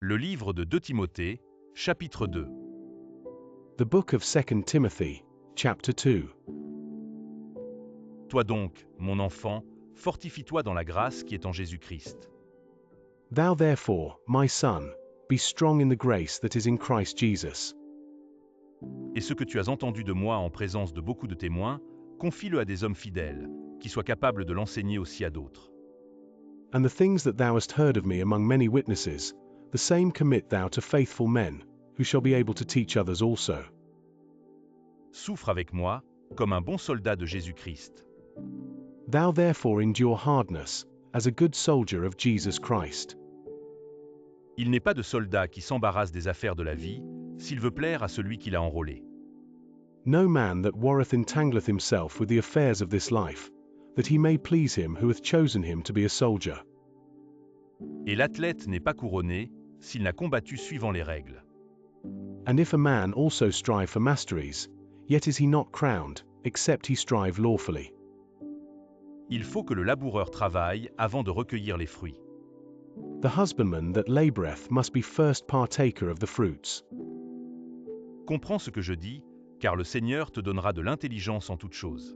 Le livre de 2 Timothée, chapitre 2. The book of 2 Timothy, chapter 2. Toi donc, mon enfant, fortifie-toi dans la grâce qui est en Jésus-Christ. Thou therefore, my son, be strong in the grace that is in Christ Jesus. Et ce que tu as entendu de moi en présence de beaucoup de témoins, confie-le à des hommes fidèles, qui soient capables de l'enseigner aussi à d'autres. And the things that thou hast heard of me among many witnesses, the same commit thou to faithful men, who shall be able to teach others also. Souffre avec moi, comme un bon soldat de Jésus-Christ. Thou therefore endure hardness, as a good soldier of Jesus Christ. Il n'est pas de soldat qui s'embarrasse des affaires de la vie, s'il veut plaire à celui qui l'a enrôlé. No man that warreth entangleth himself with the affairs of this life, that he may please him who hath chosen him to be a soldier. Et l'athlète n'est pas couronné, s'il n'a combattu suivant les règles. And if a man also strive for masteries, yet is he not crowned, except he strive lawfully. Il faut que le laboureur travaille avant de recueillir les fruits. The husbandman that laboureth must be first partaker of the fruits. Comprends ce que je dis, car le Seigneur te donnera de l'intelligence en toutes choses.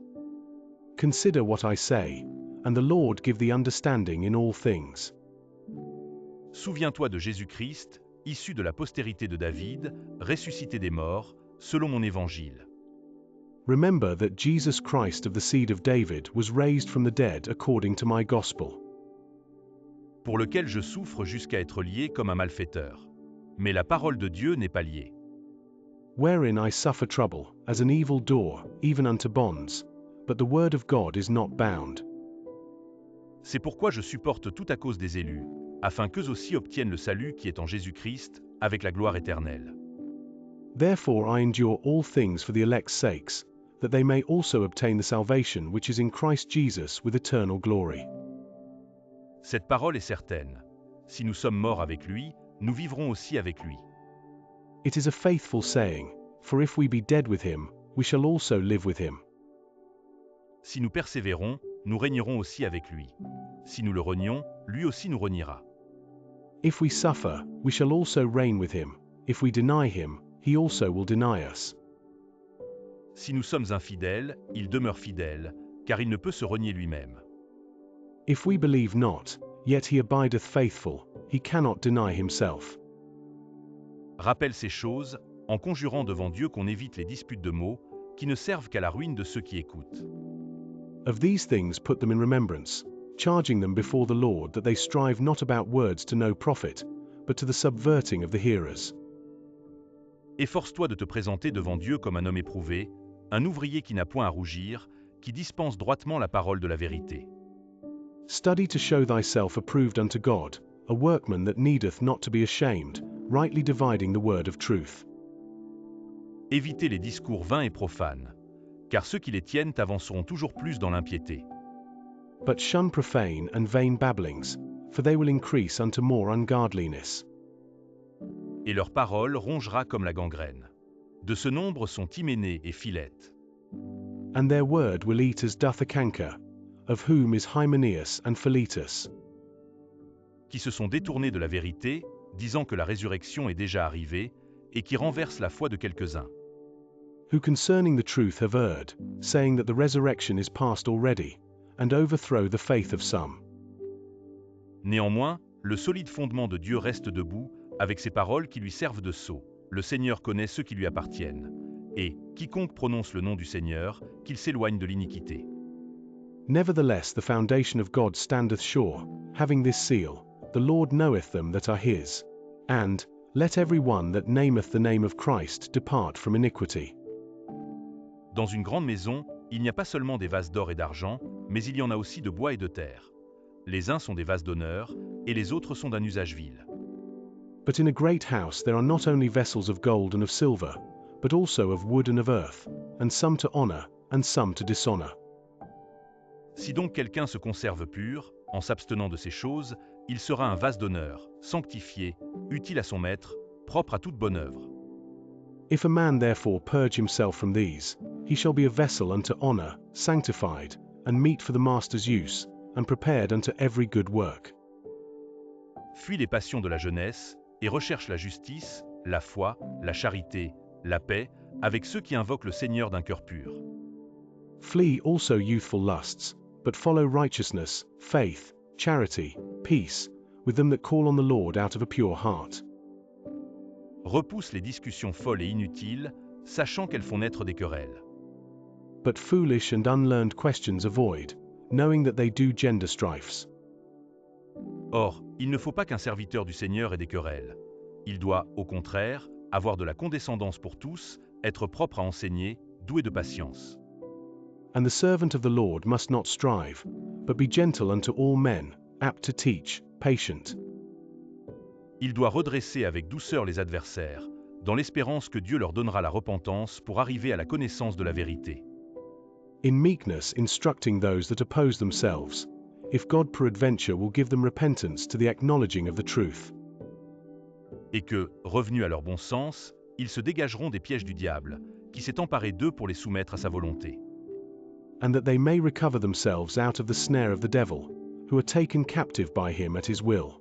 Consider what I say, and the Lord give thee understanding in all things. Souviens-toi de Jésus-Christ, issu de la postérité de David, ressuscité des morts, selon mon évangile. Remember that Jesus Christ of the seed of David was raised from the dead according to my gospel. Pour lequel je souffre jusqu'à être lié comme un malfaiteur. Mais la parole de Dieu n'est pas liée. Wherein I suffer trouble, as an evil doer, even unto bonds, but the word of God is not bound. C'est pourquoi je supporte tout à cause des élus, afin qu'eux aussi obtiennent le salut qui est en Jésus-Christ, avec la gloire éternelle. Therefore I endure all things for the elect's sakes, that they may also obtain the salvation which is in Christ Jesus with eternal glory. Cette parole est certaine. Si nous sommes morts avec lui, nous vivrons aussi avec lui. It is a faithful saying, for if we be dead with him, we shall also live with him. Si nous persévérons, nous régnerons aussi avec lui. Si nous le renions, lui aussi nous reniera. If we suffer, we shall also reign with him. If we deny him, he also will deny us. Si nous sommes infidèles, il demeure fidèle, car il ne peut se renier lui-même. If we believe not, yet he abideth faithful, he cannot deny himself. Rappelle ces choses, en conjurant devant Dieu qu'on évite les disputes de mots, qui ne servent qu'à la ruine de ceux qui écoutent. Of these things put them in remembrance, charging them before the Lord that they strive not about words to no profit, but to the subverting of the hearers. Efforce-toi de te présenter devant Dieu comme un homme éprouvé, un ouvrier qui n'a point à rougir, qui dispense droitement la parole de la vérité. Study to show thyself approved unto God, a workman that needeth not to be ashamed, rightly dividing the word of truth. Évitez les discours vains et profanes, car ceux qui les tiennent avanceront toujours plus dans l'impiété. But shun profane and vain babblings, for they will increase unto more ungodliness. Et leur parole rongera comme la gangrène. De ce nombre sont Hyménée et Philette. And their word will eat as doth a canker, of whom is Hymenaeus and Philetus. Qui se sont détournés de la vérité, disant que la résurrection est déjà arrivée, et qui renversent la foi de quelques-uns. Who concerning the truth have erred, saying that the resurrection is past already, and overthrow the faith of some. Néanmoins, le solide fondement de Dieu reste debout, avec ses paroles qui lui servent de sceau. Le Seigneur connaît ceux qui lui appartiennent. Et, quiconque prononce le nom du Seigneur, qu'il s'éloigne de l'iniquité. Nevertheless the foundation of God standeth sure, having this seal, the Lord knoweth them that are his. And, let every one that nameth the name of Christ depart from iniquity. Dans une grande maison, il n'y a pas seulement des vases d'or et d'argent, mais il y en a aussi de bois et de terre. Les uns sont des vases d'honneur, et les autres sont d'un usage vil. But in a great house there are not only vessels of gold and of silver, but also of wood and of earth, and some to honor, and some to dishonor. Si donc quelqu'un se conserve pur, en s'abstenant de ces choses, il sera un vase d'honneur, sanctifié, utile à son maître, propre à toute bonne œuvre. If a man therefore purge himself from these, he shall be a vessel unto honor, sanctified, and meet for the master's use, and prepared unto every good work. Fuis les passions de la jeunesse, et recherche la justice, la foi, la charité, la paix, avec ceux qui invoquent le Seigneur d'un cœur pur. Flee also youthful lusts, but follow righteousness, faith, charity, peace, with them that call on the Lord out of a pure heart. Repousse les discussions folles et inutiles, sachant qu'elles font naître des querelles. But foolish and unlearned questions avoid, knowing that they do gender strifes. Or, il ne faut pas qu'un serviteur du Seigneur ait des querelles. Il doit, au contraire, avoir de la condescendance pour tous, être propre à enseigner, doué de patience. And the servant of the Lord must not strive, but be gentle unto all men, apt to teach, patient. Il doit redresser avec douceur les adversaires, dans l'espérance que Dieu leur donnera la repentance pour arriver à la connaissance de la vérité. In meekness instructing those that oppose themselves, if God peradventure will give them repentance to the acknowledging of the truth. Et que, revenus à leur bon sens, ils se dégageront des pièges du diable, qui s'est emparé d'eux pour les soumettre à sa volonté. And that they may recover themselves out of the snare of the devil, who are taken captive by him at his will.